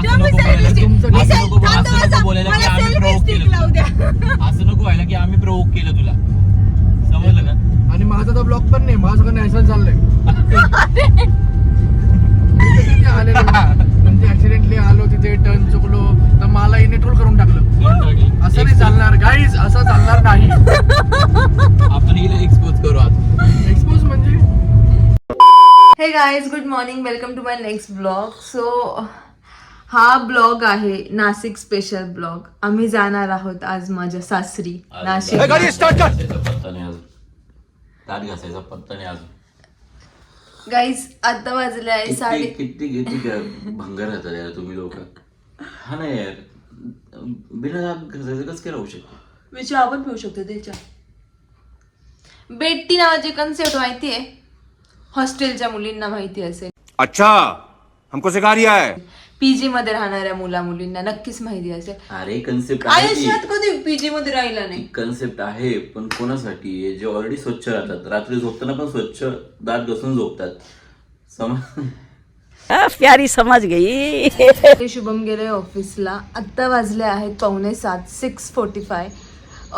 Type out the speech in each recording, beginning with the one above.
असं नको व्हायला की आम्ही प्रोवोक केलं तुला, समजलं का? आणि माझा तर ब्लॉग पण नाही, माझं सगळं नॅशनल चाललंय. म्हणजे ऍक्सिडेंटली आलो तिथे, टर्न चुकलो तर मला इने ट्रोल करून टाकलं. असं नाही चालणार गाईज, असं चालणार नाही. आपण हिला एक्सपोज करू आज. एक्सपोज म्हणजे hey guys, good morning, welcome to my next blog. So हा ब्लॉग आहे नाशिक स्पेशल ब्लॉग. आम्ही जाणार आहोत आज माझ्या सासरी नाशिक. गाईज आता वाजले आहे साडे. किती भंगार राहतात यार तुम्ही लोक. हा नाही यार, बिना दात घासायचं कसं काय राहू शकतो? मी चहा पण पिऊ शकतो त्याच्या. बेट्टी नावाची कन्सेप्ट माहितीये? हॉस्टेलच्या मुलींना माहिती असेल. अच्छा, हमको सिखा रिया है. पीजी मध्ये राहणाऱ्या मुला मुलींना नक्कीच माहिती असेल. अरे कन्सेप्ट आयुष्यात कधी पीजी मध्ये राहिला नाही. कन्सेप्ट आहे, पण कोणासाठी? जे ऑलरेडी स्वच्छ राहतात, रात्री झोपताना पण स्वच्छ दात घासून झोपतात. प्यारी समझ गई. शुभम गेले ऑफिसला. आत्ता वाजले आहेत 6:45, 6:45.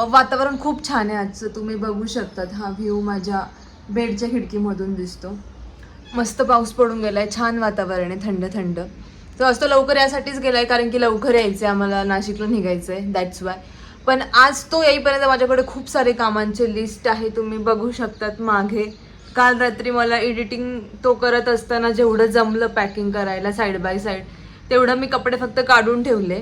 वातावरण खूप छान आहे आजचं, तुम्ही बघू शकतात. हा व्ह्यू माझ्या बेडच्या खिडकीमधून दिसतो. मस्त पाऊस पडून गेलाय, छान वातावरण आहे, थंड थंड. तो आज तो लवकर यासाठीच गेलाय कारण की लवकर यायचंय आम्हाला, नाशिकला निघायचंय, दॅट्स वाय. पण आज तो येईपर्यंत माझ्याकडे खूप सारे कामांचे लिस्ट आहे, तुम्ही बघू शकतात मागे. काल रात्री मला एडिटिंग तो करत असताना जेवढं जमलं पॅकिंग करायला साईड बाय साईड, तेवढं मी कपडे फक्त काढून ठेवले.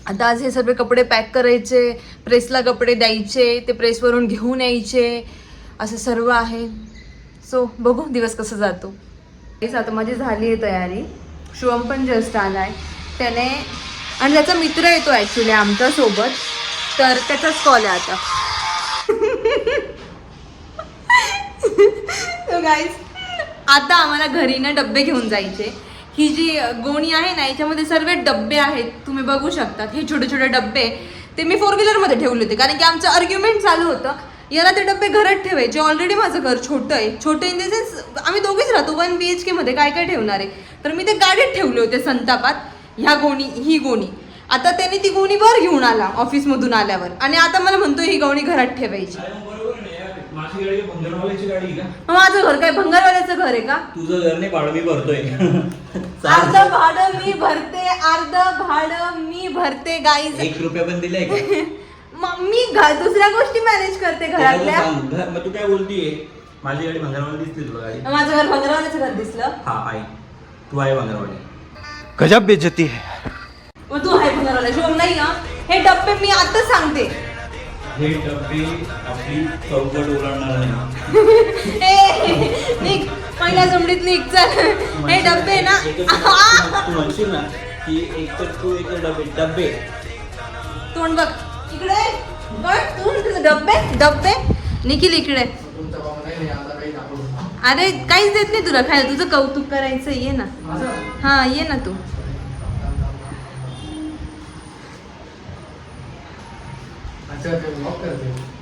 आता आज हे सगळे कपडे पॅक करायचे, प्रेसला कपडे द्यायचे, ते प्रेसवरून घेऊन यायचे, असं सर्व आहे. सो बघू दिवस कसं जातो. आता माझी झाली आहे तयारी. शिवम पण जस्ट आलाय त्याने, आणि त्याचा मित्र येतो ॲक्च्युली आमच्या सोबत, तर त्याचाच कॉल आहे आता. तो गाईज आता आम्हाला घरी ना डब्बे घेऊन जायचे. ही जी गोणी आहे ना, याच्यामध्ये सर्व डब्बे आहेत, तुम्ही बघू शकतात. हे छोटे छोटे डब्बे ते मी 4 व्हीलरमध्ये ठेवले होते कारण की आमचं आर्ग्युमेंट चालू होतं, याला ते डब्बे घरात ठेवायचे. ऑलरेडी माझं घर छोटं आहे, छोटं इन द सेन्स आम्ही दोघेच राहतो, 1 BHK मध्ये काय काय ठेवणार आहे. तर मी ते गाडीत ठेवले होते संतापात. ही गोणी आता त्यांनी ती गोणी वर घेऊन आला ऑफिसमधून आल्यावर, आणि आता मला म्हणतोय ही गोणी घरात ठेवायची. माझं घर काय भंगारवाल्याचं घर आहे का? तुझं घर नाही, भाडं मी भरतोय. अर्ध भाडं मी भरते, अर्ध भाडं मी भरते गाईज. 1 रुपया पण दिलाय का? मी दुसऱ्या गोष्टी मॅनेज करते घरातल्या. मग तू काय बोलतीये? माझी गाडी भंगारवाली दिसते तुला? गाडी माझं घर भंगारवाल्याचं घर दिसलं? हा आहे, तू आहे भंगारवाली. गजब बेइज्जती है. मग तू आहे भंगारवाला, शिवम नाही ना. हे डब्बे मी आता सांगते, हे डब्बे आपली चौकट ओलांडणार नाही. निघ पहिल्या जमडीत निघ, चल. हे डब्बे ना, तू म्हणशील ना की एक तर तू एक डब्बे तोंड बघ इकडे, बघ तू डब्बे डब्बे. निखिल इकडे. अरे काहीच देत नाही तुला खायला, तुझं कौतुक करायचं. ये ना, हा ये ना तू.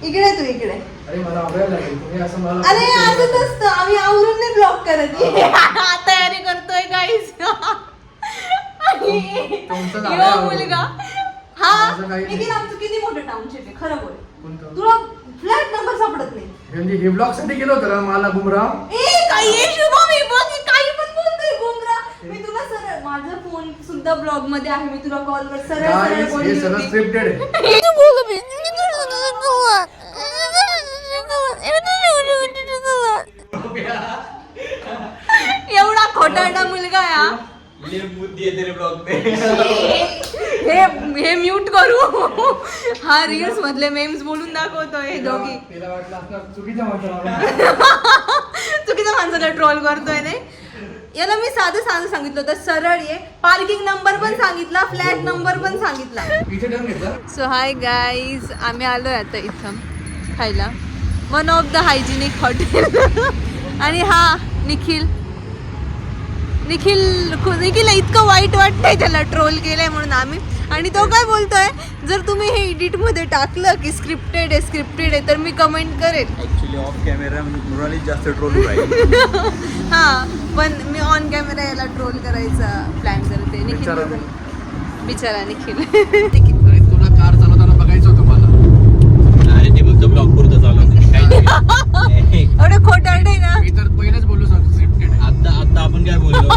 इकडे तू इकडे. अरे असंच असतं, आम्ही आवरून नाही ब्लॉक करत. तयारी करतोय गाईज. मुलगा हा निखिल, आमचं किती मोठं टाउनशिप आहे, खरं बोल. तुला फ्लॅट नंबर सापडत नाही. म्हणजे हे ब्लॉग साठी गेलो होतं मला गुमरा. काही काही पण बोलतोय गुमरा. मी तुला सरळ, माझा फोन सुद्धा ब्लॉग मध्ये आहे, मी तुला कॉल कर सरळ सरळ बोलली होती. स्क्रिप्टेड आहे. एवढा खोटारडा मुलगा आहे हा. हे म्यूट करू. हा रील्स मधले मेम्स बोलून दाखवतोय हे दोघी. चुकीच्या माणसाला ट्रोल करतोय. नाही, याला मी साधं सांगितलं होतं, सरळ ये. पार्किंग नंबर पण सांगितला, फ्लॅट नंबर पण सांगितला. सो हाय गाईज, आम्ही आलोय आता इथं खायला, one of the hygienic hotel. आणि हा निखिल इतकं वाईट वाटतंय त्याला ट्रोल केलंय म्हणून आम्ही. आणि तो काय बोलतोय, जर तुम्ही हे एडिट मध्ये टाकलं की स्क्रिप्टेड आहे तर मी कमेंट करेन. ऍक्च्युली ऑफ कॅमेरा मुराली जास्त ट्रोल होईल. हा पण मी ऑन कॅमेरा याला ट्रोल करायचा प्लॅन करते. निखिल बिचारा. बिचारा निखिल. निखिल अरे तुला कार चालवताना बघायचं होतं मला. अरे ते फक्त ब्लॉग पुरतं चालू एवढं खोटारडे ना. मी तर पहिलेच बोललो स्क्रिप्टेड आहे. आता आपण काय बोललो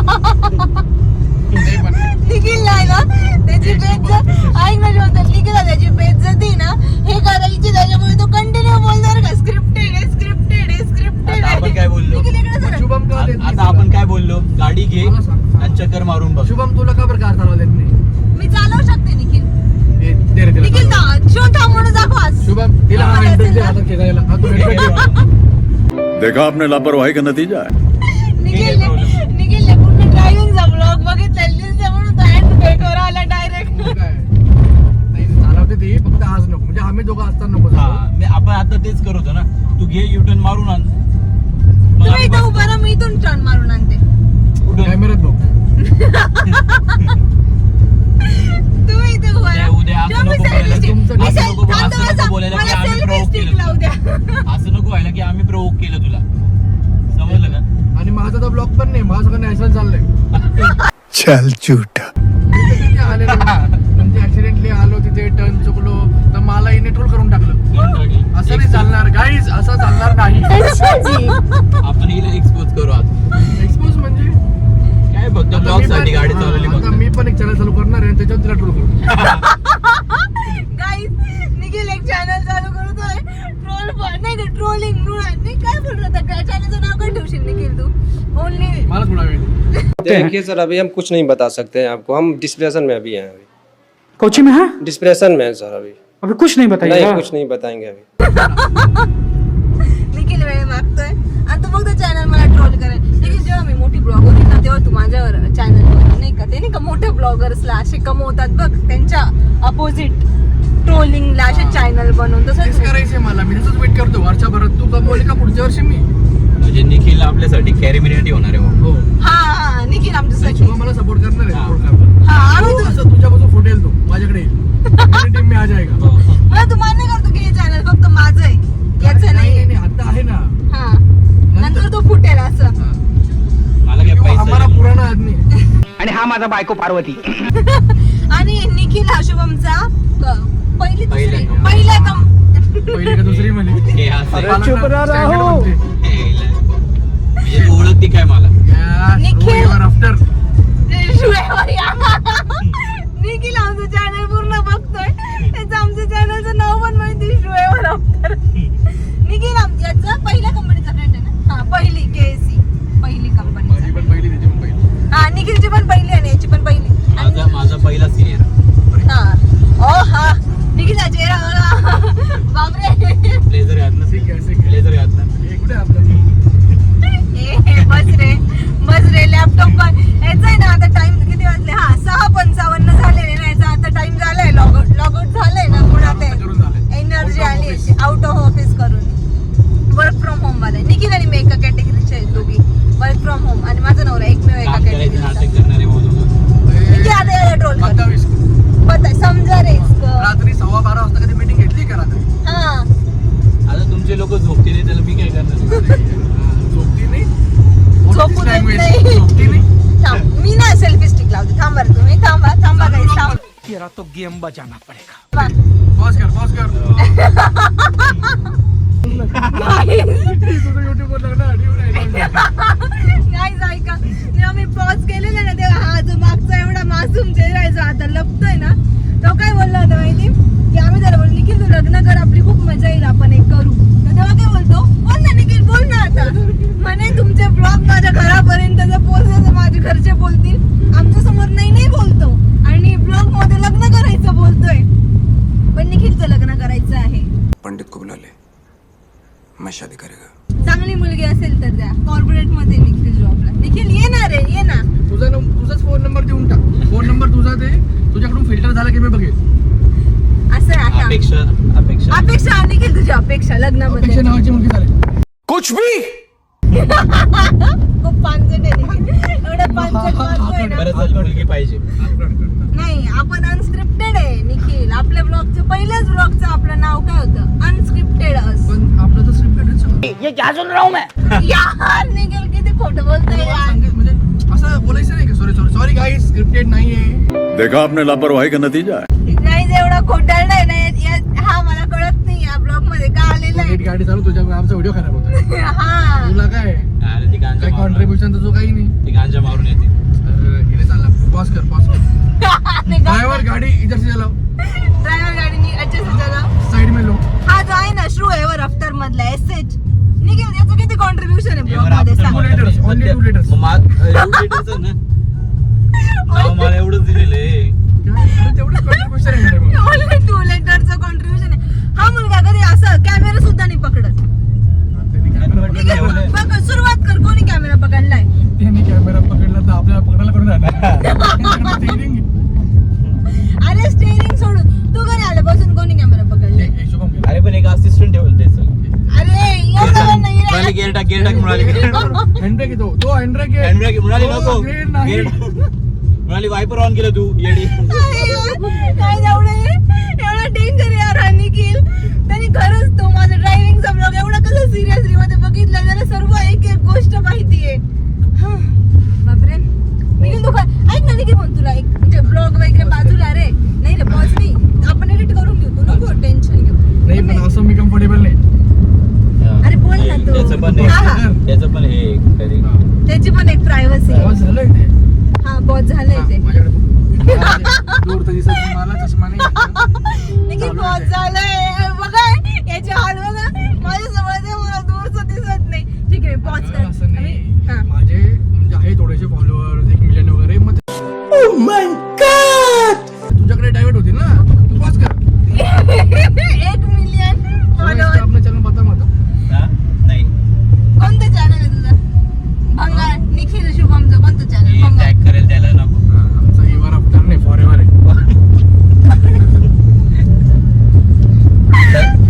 नाही पण निखिल नाही ना त्याची बेइज्जत ऐक ना होतं. निखिल त्याची बेइज्जती ना हे करायची त्याच्यामुळे तो कंटिन्यू बोलणार का स्क्रिप्टेड आहे स्क्रिप्टेड आहे स्क्रिप्टेड आता आपण काय बोललो? निखिल इकडे जरा. शुभम का देत नाही आता आपण काय बोललो? गाडी घे मला सांग. आणि चक्कर मारून बघ. शुभम तुला का बरं कार चालवा देत नाही? मी चालवू शकते निखिल. ए, दे रे तिला निखिल चालवा. शो थांबवून दाखव आज. शुभम तिला हा इंटरेस्ट दे आता खेळायला. हा तू हेडफोन घे. देखा आपने लापरवाही का नतीजा है. निखिल पूर्ण ड्रायव्हिंगचा ब्लॉग बघितलेला म्हणून तो हँड ब्रेकवर आला डायरेक्ट. काय नाही चालवते ती फक्त आज नको म्हणजे आम्ही दोघं असताना नको हा, चालवू. आपण आता तेच करत होतो ना. तू घे युटर्न मारून आण. मग तुम्ही आम्ही इथं बसतो. उभा राहा, मी इथून टर्न मारून आणते. कुठं? कॅमेऱ्यात बघ. तुम्ही इथे उभा राहा. उद्या असं जेव्हा मी नको selfie बोलायला. stick- तुमचं- मी असं selfie- नको- थांब, असं नको थांब, बोलायला मला की आम्ही selfie provoke stick केलं लावू द्या. असं नको व्हायला की आम्ही प्रोवोक केलं तुला. समजलं का? आणि माझा तर ब्लॉग पण नाही माझं सगळं नॅशनल चाललंय. चल झूठा. तिथे आले म्हणजे ऍक्सिडेंटली आलो तिथे टर्न चुकलो तर मला हिने ट्रोल करून टाकलं. असं नाही चालणार गाईज असं चालणार नाही. आपण हिला एक्सपोज करू आज. एक्सपोज म्हणजे काय फक्त आता ब्लॉग मी साठी पण- गाडी हा, चालवली आता फक्त. मी पण एक चॅनल चालू करणार आहे आणि त्याच्यावर तिला ट्रोल करू. Guys, निखिल एक चॅनल चालू करतोय ट्रोल नाही ट्रोलिंग नाही काय बोल रहा था चॅनलचं नाव काय ठेवशील निखिल तू? ओनली मला थोडा वेळ देखिए सर अभी हम कुछ नहीं बता सकते हैं आपको हम डिस्प्रेशन में अभी हैं अभी कोची में है डिस्प्रेशन में है सर अभी अभी कुछ नहीं बताइएगा नहीं कुछ नहीं बताएंगे अभी निखिल वेळ मागतोय आणि तू फक्त चॅनल मला ट्रोल करेल. निखिल जेव्हा मी मोठी ब्लॉगर होती ना तेव्हा तू माझ्यावर चॅनल नाही का ते नाही का मोठ्या ब्लॉगर्सला असे कमवतात बघ त्यांच्या अपोजिट ट्रोलिंगला असे चॅनल बनवून तेच तसं करायचंय मला मी तसंच वेट करतो वर्षभरात तू कमवली का पुढच्या वर्षी मी. म्हणजे निखिल आपल्यासाठी कॅरिमिनेटी होणार आहे. हो हा निखिल आमच्यासाठी शुभम मला सपोर्ट करणार आहे हा. support करणार. हा आम्ही हो, असं तुझ्यापासून फुटेल तो माझ्याकडे येईल टीम मी आ जाएगा. मला तू मान्य करतो की हे चॅनल फक्त माझं आहे याचं नाही. नाही आता आहे ना. हा नंतर तो फुटेल असं. हा. मला काय क्यों? हमारा पैसा पुराना आदमी आणि हा माझा बायको पार्वती आणि निखिल हा शुभमचा पहिली दुसरी पहिल्या. पहिल्या कम पहिली का दुसरी म्हणे. हे असं आहे. मला चुप ना रहा standard राहू. म्हणते. हे इला. म्हणजे तू ओळखती काय मला? Yes, Nikhil. you are after. Nikhil आमचं चॅनल पूर्ण बघतोय त्याचं आमच्या चॅनलचं नाव पण माहिती शुएवर आफ्टर. निखिल याचं पहिल्या कंपनीचा फ्रेंड आहे ना. हा पहिली केएससी पहिली कंपनी. माझी पण पहिली त्याची पण पहिली. हा निखिलची पण पहिली आणि याची पण पहिली. आणि माझा पहिला सिनियर. हा ओ हा निखिलचा चेहरा बापरे. ब्लेझर घातलं. ठीक आहे ठीक आहे. ब्लेझर घातलं. हे कुठे आपलं बस रे लॅपटॉप पण याचा आहे ना आता टाइम किती वाजले. हा 6:55 झालेले ना याचा आता टाइम झालाय लॉगआउट झालाय ना पुन्हा ते करून झालंय. एनर्जी Out of आली office. आउट ऑफ ऑफिस करून वर्क फ्रॉम होम वाला निखिल आणि मी एका कॅटेगरीचे आहेत दोघी वर्क फ्रॉम होम आणि माझा नवरा एकमेव एका काम करायचं कॅटेगरीचा. नाटक करणारे बोलू. निखिल आता याला ट्रोल कर 27. पता समजा रे इसको. रात्री 12:15 वाजता कधी मीटिंग घेतली का रात्री? हा आता तुमचे लोक झोपते नाही त्याला मी काय करणार? झोपती नाही. झोपू देत Language. नाही. झोपती नाही. थांब मी ना सेल्फी स्टिक लावते. थांबा रे तुम्ही थांबा काही थांब. तेरा तो गेम बजाना पडेगा. पॉज कर. तुझं युट्यूबवर लग्न आठवून राहिलं. नाही ऐका जेव्हा मी पॉज केलेला ना तेव्हा हा जो मागचा एवढा मासूम चेहरा आहे जो आता लपतोय ना तो काय बोलला होता माहिती की आम्ही त्याला बोललो निखिल तू लग्न कर आपली खूप मजा येईल आपण एक करू. तर तेव्हा काय बोलतो बोल ना निखिल बोल ना आता म्हणे तुमचे ब्लॉग माझ्या घरापर्यंत जर पोहोचले तर माझे घरचे बोलतील आमच्या समोर नाही बोलतो आणि ब्लॉग मध्ये लग्न करायचं बोलतोय. पण निखिलचं लग्न करायचं आहे. पंडित को बुला ले, मैं शादी करेगा. चांगली मुलगी असेल तर त्या कॉर्पोरेट मध्ये निखिल जॉबला. निखिल ये ना रे ये ना. तुझाच फोन नंबर देऊन टाक. फोन नंबर तुझा दे. तुझ्याकडून फिल्टर झाला की मी बघेल. असं आहे आता अपेक्षा अपेक्षा निखिल तुझी अपेक्षा लग्नामध्ये अपेक्षा नावाची मुलगी झाली. कुछ भी. खूप पानसट आहे निखिल. एवढं पानसट वागतोय ना. बरं चल मुलगी पाहिजे. नाही आपण अनस्क्रिप्टेड आहे निखिल. आपल्या ब्लॉगचं पहिल्याच ब्लॉगचं आपलं नाव काय होतं अनस्क्रिप्टेड अस. पण आपलं तर स्क्रिप्टेड आहे सगळं. यार निखिल किती खोटं बोलतोय यार. म्हणजे असं बोलायचं नाही का सॉरी गाईज स्क्रिप्टेड नाहीये. देखा आपने लापरवाही का नतीजा है. नाही एवढा खोटारडा आहे ना हा मला कळत नाही या ब्लॉग मध्ये का आलेला आहे. नीट गाडी चालू तुझ्यामुळे आमचा व्हिडिओ खराब होतो. हा तुला काय काय कॉन्ट्रीब्युशन तुझं काही नाही. गांजा मारून येते. हिने चालला पॉज कर ड्रायव्हर गाडी इधर से चलाओ. ड्रायव्हर गाडी अच्छे से चलाओ. साइड में लो. हा जो आहे ना श्रू एव्हर आफ्टर मधला एसएच निखिल याचं किती कॉन्ट्रीब्युशन आहे ब्लॉग मध्ये सांग. 2 liters, only 2 liters. मला एवढंच दिलेलं आहे. तेवढंच contribution आहे ना रे मग. ओनली 2 लिटरचं कॉन्ट्रीब्युशन आहे. हा मुलगा कधी असं कॅमेरा सुद्धा नाही पकडत. निखिल, बघ सुरुवात कर कोणी कॅमेरा पकडलाय. त्यांनी कॅमेरा पकडला तर आपल्याला पकडायला करून राहिला. Steering. अरे स्टेरिंग सोडून तू घरी आल्यापासून कोणी कॅमेरा पकडलाय. हे शुभम गेला. अरे पण एक असिस्टंट ठेवलं त्याचं. अरे एवढं पण नाही रे. गेअर टाक म्हणाली. हँडब्रेक आहे तो हँडब्रेक आहे. हँडब्रेक म्हणाली नको. Gear नाही. म्हणाली वायपर ऑन केलं तू येडी. काय एवढा डेंजर यार हा निखिल. त्यांनी खरंच तो माझा ड्रायव्हिंगचा ब्लॉग एवढा कसं सिरियसली मध्ये बघितला त्याला सर्व एक एक गोष्ट माहितीये. बापरे निखिल तू ऐक ना निखिल म्हणून तुला एक म्हणजे ब्लॉग वगैरे बाजूला रे नाही रे पॉज नाही आपण एडिट करून घेऊ तू नको टेन्शन घेऊ. नाही पण असं मी कम्फर्टेबल नाही. अरे बोल ना तू. त्याचं पण त्याचं पण हे तरी त्याची पण एक प्रायव्हसी पॉज झालंय ते. हा पॉज झालंय ते. माझ्याकडे दूर तर दिसत नाही, मला चष्मा नाही. निखिल पॉज झालंय बघा याची हाल बघा माझ्या जवळ ते मला दूरचं दिसत नाही. ठीक आहे पॉज कर. असं नाही. हा. माझे म्हणजे आहे थोडेसे फॉलोअर्स 1 मिलियन वगैरे मग तुझ्याकडे डायव्हर्ट होतील ना तू पॉज कर. 1 मिलियन फॉलोअर. आपलं चॅनल बता मग. नाही कोणतं चॅनल आहे तुझं. भंगार निखिल शुभमचं कोणतं चॅनल. भंगार टॅग करेल त्याला नको. आमचा इवर आफ्टर नाही फॉर एव्हर आहे.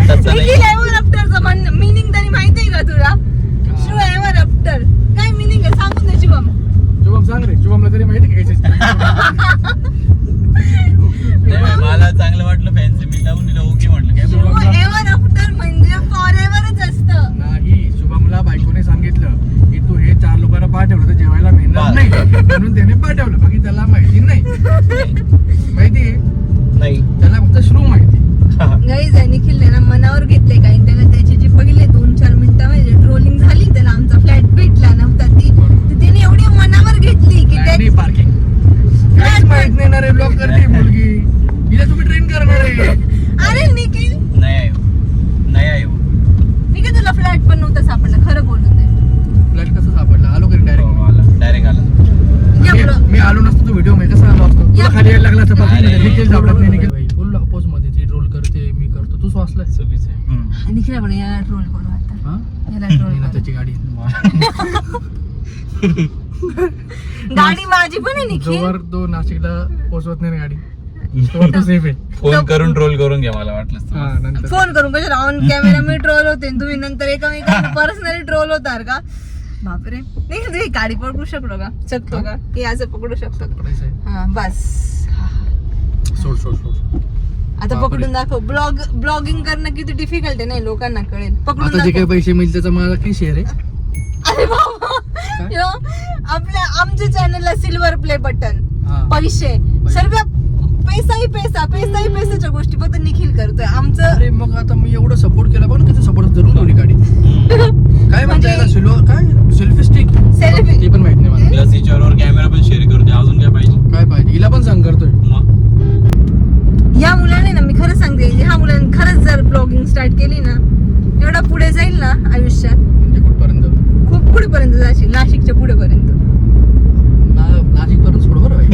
तसं नाही. निखिल एव्हर आफ्टरचं मीनिंग तरी माहिती आहे का तुला. श्रू एव्हर आफ्टर काय मीनिंग आहे सांगून दे शुभम. शुभम सांग रे. शुभमला तरी माहिती का नाही, मला चांगलं वाटलं फॅन्सी मी लावून दिलं ओके म्हटलं काय श्रू एव्हर आफ्टर म्हणजे फॉर एव्हरच असतं. नाही. शुभमला बायकोने सांगितलं की तू हे 4 लोकांना पाठवलं तर जेवायला मिळणार नाही म्हणून त्याने पाठवलं. बाकी त्याला माहिती नाही. माहिती आहे नाही. त्याला फक्त श्रू माहिती. गाईज आहे निखिलने ना मनावर घेतले काही त्याला त्याची जी पहिले 2-4 मिनिटामध्ये ट्रोलिंग झाली त्याला आमचा फ्लॅट भेटला नव्हता ती तर त्याने एवढी मनावर घेतली की नाही पार्किंग काहीच माहित नाही ना रे. ब्लॉक करते मुलगी. हिला तुम्ही ट्रेन करणार आहे. अरे निखिल नाही आहे निखिल तुला फ्लॅट पण नव्हता सापडला खरं बोलून दे. फ्लॅट कसं सापडला. आलो करी डायरेक्ट. डायरेक्ट आला. या ब्लॉग मी आलो नसतो तू व्हिडिओ मध्ये कसा आलो असतो. तुला खाली यायला लागला तर बाकी अरे. निखिल सापडत नाही. निखिल फुल अपोज मध्ये ती रोल करते मी करतो तू वाचलाय. चुकीचं आहे. निखिल आपण याला ट्रोल करू आता. हा याला ट्रोल नाही ना करू. त्याची गाडी. गाडी माझी पण आहे निखिल. जोवर तो नाशिकला पोहोचवत नाही ना गाडी तोवर तो सेफ आहे. फोन करून ट्रोल करून घ्या मला वाटलं हा नंतर फोन करून कशाला ऑन कॅमेरा मी ट्रोल होते आणि तुम्ही नंतर एकामेकांना पर्सनली ट्रोल होतार का. बापरे निखिल तू ही गाडी पकडू शकतो का हे असं पकडू शकतो का. पकडायचं आहे. हा बस हा, हा. सोड. आता पकडून दाखव. ब्लॉगिंग करणं किती डिफिकल्ट आहे नाही लोकांना कळेल. पकडून आता जे काही दाखव. पैसे मिळतील त्याचा मला काही शेअर आहे. अरे बाबा You know, आमच्या चॅनलला सिल्वर प्ले बटन हा. पैसे सर्व पैसाच्या गोष्टी फक्त निखिल करतोय आमचं. अरे मग आता मी एवढं सपोर्ट केला पण किती सपोर्ट धरून ठेवली गाडी. काय म्हणता याला सिल्वर काय सेल्फी स्टिक सेल्फी ती पण माहित नाही मला. प्लस याच्यावर कॅमेरा पण शेअर करू दे. अजून काय पाहिजे. काय पाहिजे हिला पण सांग करतोय. मग या मुलाने ना मी खरं सांगते ह्या मुलाने खरंच जर ब्लॉगिंग स्टार्ट केली ना एवढा पुढे जाईल ना आयुष्यात. म्हणजे कुठपर्यंत. खूप पुढेपर्यंत जाशील. नाशिकच्या पुढेपर्यंत. नाशिक पर्यंत सोड बरं भाई.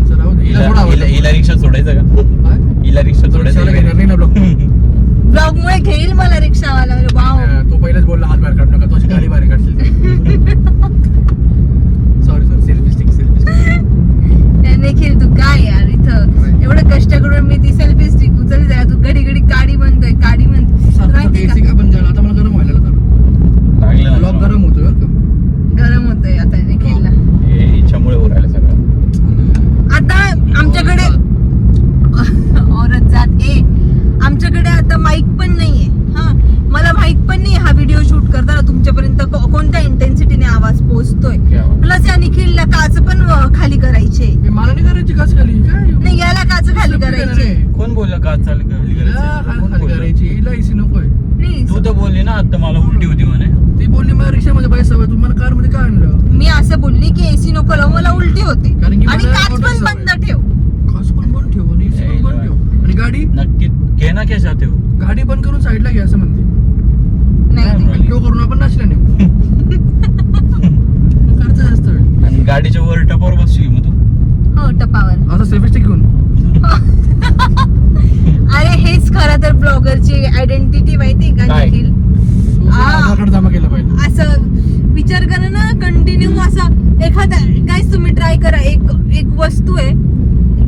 राहू दे. हिला थोडा आवडतं. हिला रिक्षा सोडायचं का. काय? हिला रिक्षा रिक्षावाला सोडायचं घेणार नाही ना ब्लॉक. ब्लॉग मुळे घेईल मला रिक्षावाला. वाव तो पहिलेच बोलला हात बाहेर काढू नका. तो अशी गाडी बाहेर काढशील. Sorry selfie stick. निखिल तू काय यार इथं एवढं कष्ट करून मी ती सेल्फी स्टिक उचलली जाय तू घडी गाडी म्हणतोय गाडी म्हणतोय. माहिती एसी का का बंद झाला आता मला गरम व्हायला लागलं ब्लॉक गरम होतोय बरं का. गरम होतोय आता निखिलला. हे इच्छामुळे उरायला सगळं. आता आमच्याकडे औरत जात आमच्याकडे आता माईक पण नाहीये. हा मला माहित पण नाही काच खाली काय नाही याला काच खाली करायची कोण बोललं का चालू खाली खाली करायची हिला एसी नकोय. नाही तू तर बोलली ना आता मला उलटी होती म्हणे. ती बोलली मला रिक्षामध्ये पैसा हवा तुम्हाला कार मध्ये का आणलं. मी असं बोलली की एसी नको लावू मला उलटी होते कारण की आणि मला काच पण ऑर्डर बंद ठेव. खास पण बंद ठेव आणि एसी पण बंद ठेव आणि गाडी नक्की घे ना कशा ठेव. गाडी बंद करून साईडला घ्या असं म्हणते. नाही नाही. आणि तो करून आपण नाचला नाही खर्च जास्त होईल. आणि गाडीच्या वर टपावर बसली मग तू. हो टपावर. असं सेफिस्टिक घेऊन अरे हेच खरं तर ब्लॉगरची आयडेंटिटी माहिती का काय? निखिल? आधार कार्ड जमा केलं पाहिजे. असं विचार करा ना कंटिन्यू असं एखादा गाईस तुम्ही ट्राय करा एक वस्तू आहे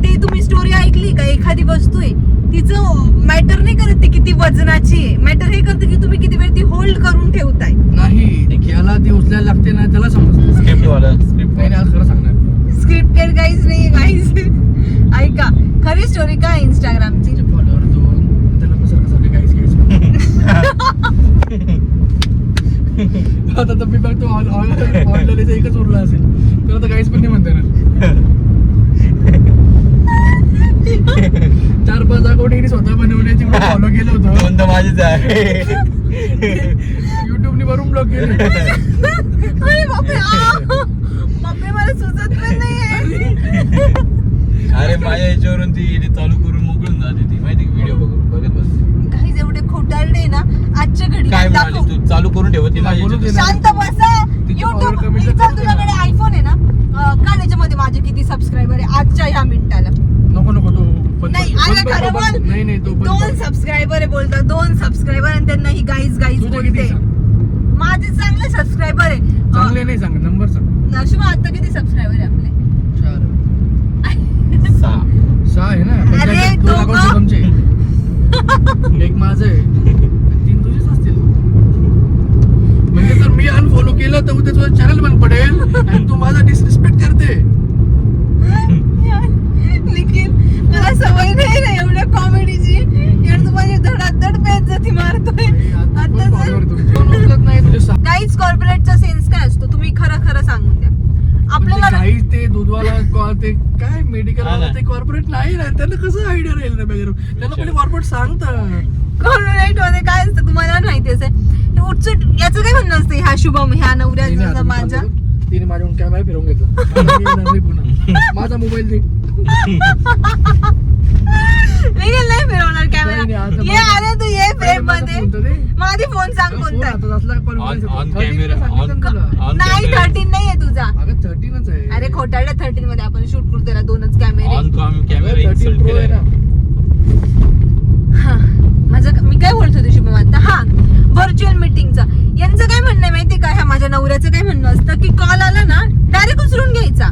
ते तुम्ही स्टोरी ऐकली का एखादी वस्तू आहे तिचं मॅटर नाही करत ती किती वजनाची आहे मॅटर हे करतं की तुम्ही किती वेळ ती होल्ड करून ठेवताय. नाही याला ती उचलायला लागते ना त्याला समजतं. स्क्रिप्ट वाला स्क्रिप्ट नाही आज खरं सांगणार स्क्रिप्टेड गाईज नाही गाईज ऐका खरी स्टोरी काय इंस्टाग्रामची फॉलोअर 2 त्याला पण सारखं काहीच आता तर मी बघतो ऑनलाईन एकच उरला असेल त्याला तर काहीच पण नाही म्हणता येणार. 4-5 अकाउंट स्वतः बनवण्याची फॉलो केलं होतं. दोन तर माझेच आहे. युट्यूबने वरून ब्लॉक केले. अरे बापरे बापरे मला सुचत पण नाहीये. अरे माझ्या याच्यावरून ती चालू करून मोकळून जाते ती माहिती व्हिडिओ बघत बसते. काही जेवढे खोटारडे ना आजच्या घडी काय म्हणाली तू चालू करून ठेवत ती माझ्या बोलू दे याच्यात. ना. शांत बसा. तिची power युट्यूब कमी तर जर करू दे ना. तुझ्याकडे आयफोन आहे ना का त्याच्यामध्ये माझे किती सबस्क्रायबर आहे आजच्या ह्या मिनिटाला. नको तो बंद नाही कर. अरे बंद खरं कर, बोल. बंद. नाही तो बंद 2 कर. सबस्क्रायबर आहे बोलतात 2 सबस्क्रायबर आणि त्यांना ही गाईज गाईज तुझे किती बोलते. सांग? माझे चांगले सबस्क्रायबर आहे. चांगले नाही सांग नंबर सांग. शुभ आता किती सबस्क्रायबर आहे आपले 6 आहे ना. पण अरे, त्याच्यात 2 दोघं? account तुमचे. एक माझं आहे 3 तुझेच असतील. म्हणजे जर मी अनफॉलो केलं तर उद्या तुझं चॅनल बंद पडेल आणि तू माझा डिसरिस्पेक्ट करते. निखिल मला सवय नाही ना एवढ्या कॉमेडीची यार तू माझी धडाधड बेइज्जती मारतोय. आता follower तुमचे. कोण उचलत नाही तुझे 6. गाईज कॉर्पोरेटचा सेन्स काय असतो तुम्ही खरं सांगून द्या आपल्याला. काही ते दूधवाला ते काय मेडिकल हा ना. ते कॉर्पोरेट नाही ना त्यांना कसं आयडिया राहील ना वगैरे त्यांना पहिले कॉर्पोरेट सांगतात. कॉर्पोरेट मध्ये काय असतं तुम्हाला माहिती असेल उठसूट याचं काय म्हणणं असतं ह्या शुभम ह्या तिने नवऱ्याचं हातात माझ्या चालवलं. तिने माझ्याकडून कॅमेरा फिरवून घेतला. आता मी येणार नाही पुन्हा. माझा मोबाईल दे. निखिल नाही फिरवणार नाही, कॅमेरा आता ये अरे तू ये फ्रेम माझा मध्ये फोन तर दे. माझी फोन सांग फोन कोणता आहे? हातात असला confidence येतो. On 13 camera, सांगितलं on- ना तुला. on नाही camera. 13 नाहीये तुझा. अगं 13च आहे. अरे खोटारड्या 13 मध्ये आपण शूट करतो त्याला 2च कॅमेरे. ऑन कॅमेरा 13 इन्सल्ट Pro आहे केलाय. ना. हा माझं मी काय बोलत होते शुभम आता हा व्हर्च्युअल मीटिंगचा यांचं काय म्हणणं आहे माहिती का ह्या माझ्या नवऱ्याचं काय म्हणणं असतं की कॉल आला ना डायरेक्ट उचलून घ्यायचा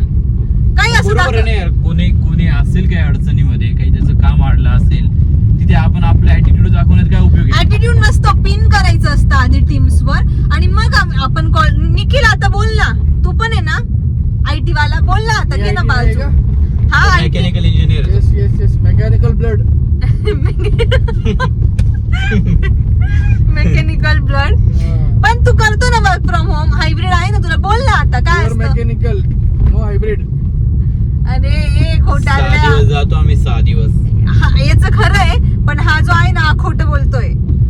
काही असं बरोबर आहे दाखव- ना यार. कोणी असेल काही अडचणीमध्ये काही त्याचं काम अडलं असेल तिथे आपण आपला ऍटिट्यूड दाखवण्यात काय उपयोग आहे. ऍटिट्यूड नसतं पिन करायचं असतं आधी टीम्स वर आणि मग आपण कॉल. निखिल आता बोल ना तू पण आहे ना IT वाला बोल ना आता घे ना मी IT बाजू. आहे हा IT. Mechanical engineer. Yes mechanical blood. Mechanical blood पण तू करतो ना वर्क फ्रॉम होम हायब्रिड आहे ना तुला बोल ना आता काय असतं. Mechanical no hybrid. अरे ए 6 खोटारड्या दिवस जातो आम्ही 6 दिवस. याचं खरं आहे पण हा जो आहे ना हा खोटं बोलतोय.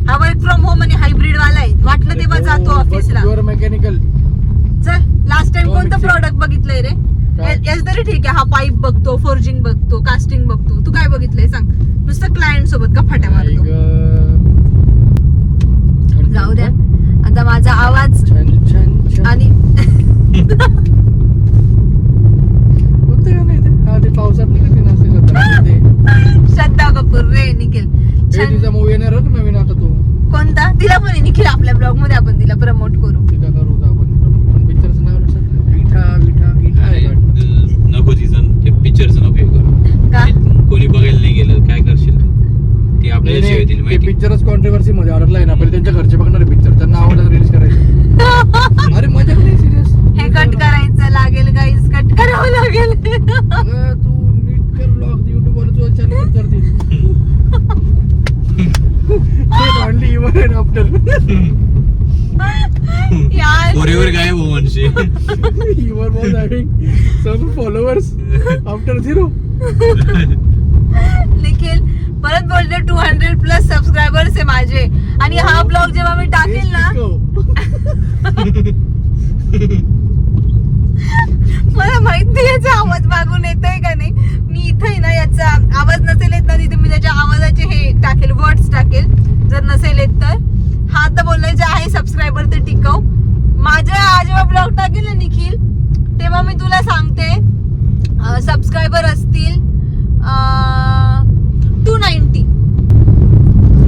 हा वर्क फ्रॉम होम आणि हायब्रिड वाला आहे वाटलं तेव्हा जातो ऑफिसला. Your mechanical. चल लास्ट टाइम हो, कोणतं मिक्सिंग. प्रोडक्ट बघितलंय रे. काय? याच तरी ठीक आहे हा पाईप बघतो फोर्जिंग बघतो कास्टिंग बघतो तू काय बघितलंय सांग नुसतं क्लायंट सोबत का फाट्या मारतो. जाऊ द्या आता माझा आवाज छान आणि कोणतं गाणं आहे ते? हा ते पावसात निघते ना असते सध्या. ते श्रद्धा कपूर रे निखिल हे छान. तिचा मूवी येणार आहे ना नवीन आता तो. कोणता तिला पण आहे निखिल आपल्या ब्लॉग मध्ये आपण तिला प्रमोट करू. तिचा करू होता आपण पिक्चरचं नाव लक्षात नाही. विठा अरे, आहे वाटतं. नको तिचं ते पिक्चरचं नको हे करू. का? ते कोणी बघायला नाही गेलं काय करशील तू. ती आपल्याला शिवाय दिली ते माहिती. पिक्चरच कॉन्ट्रोवर्सी मध्ये अडकलाय ना पहिले त्यांच्या घरचे बघणारे पिक्चर त्यांना आवडत रिलीज करायचं. अरे मजा नाही सिरियस. हे कट करायचं लागेल गाईज कट करावं लागेल. तू नीट कर ब्लॉग युट्यूब वर तुझं चॅनल करतील. ते आणली इव्हन आफ्टर. यार पोरीवर गायब हो म्हणशी. You are both having some followers after 0. Nikhil परत बोलतो 200+ सबस्क्रायबर्स आहे माझे आणि हा ब्लॉग जेव्हा मी टाकेल ना मला माहित नाही याचा आवाज मागून येतोय का नाही. मी इथे ना याचा आवाज नसेल येत ना तिथे मी त्याच्या आवाजाचे हे टाकेल, वर्ड्स टाकेल जर नसेल येत तर. हा तर बोलायचे आहे सबस्क्रायबर ते टिकव. माझ्या जेव्हा ब्लॉग टाकेल ना निखिल तेव्हा मी तुला सांगते सबस्क्रायबर असतील 290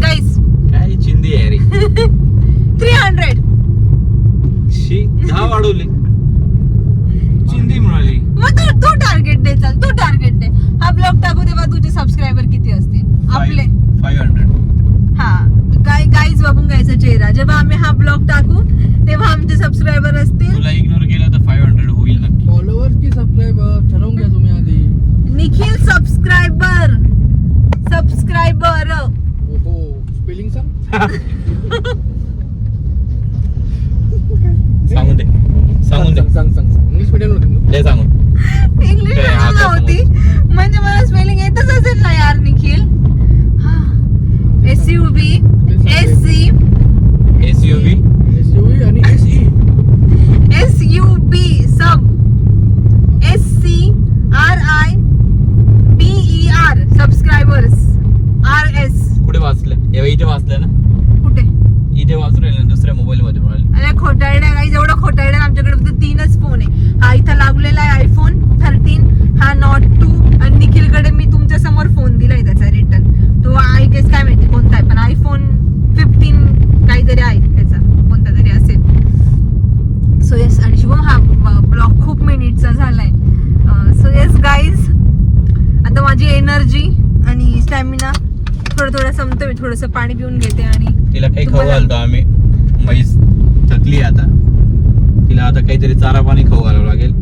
गाईस. काय चिंदी आहे रे. 300 10 वाढवले, चिंदी म्हणाली. मग तू टार्गेट दे, चल तू टार्गेट दे. हा ब्लॉग टाकू तेव्हा तुझे सबस्क्रायबर किती असतील आपले? 500. हा काय गाईज बघून घ्यायचा चेहरा. जेव्हा आम्ही हा ब्लॉग टाकू तेव्हा आमचे सबस्क्रायबर असतील. तुला इग्नोर केलं तर 500 होईल नक्की. फॉलोअर्स की सबस्क्रायबर ठरवून घ्या तुम्ही आधी. निखिल सबस्क्रायबर ओहो स्पेलिंग सांग. सांगून दे सांग इंग्लिश मीडियम होते दे सांगून. इंग्लिश काय हा मीडियमला कसं होती म्हणजे मला स्पेलिंग येतच असेल ना यार Nikhil. SUB SC SUV SUV आणि SE. SUB सब SCRIBER सबस्क्रायबर्स RS. कुठे वाचलं? इथे वाचलं ना, कुठे? इथे वाचू राहिलं दुसऱ्या मोबाईल मध्ये म्हणाले. अरे खोटारड्या काही जेवढं खोटारड्या आमच्याकडे फक्त 3च फोन आहे. हा इथं लागलेला आहे iPhone 13, हा Note 2 आणि निखिलकडे मी तुमच्या समोर फोन दिलाय त्याचा रिटर्न. तो आय गेस काय माहिती कोणता आहे पण iPhone 15 काहीतरी आहे त्याचा, कोणता तरी असेल. सो येस आणि शुभम हा ब्लॉग खूप मिनिटचा झालाय. सो येस गाईज आता माझी एनर्जी आणि स्टॅमिना थोडं संपतो. मी थोडंसं पाणी पिऊन घेते आणि तिला काही खाऊ तुम्हाला- घालतो आम्ही. म्हैस थकली आता, तिला आता काहीतरी चारा पाणी खाऊ घालावं लागेल.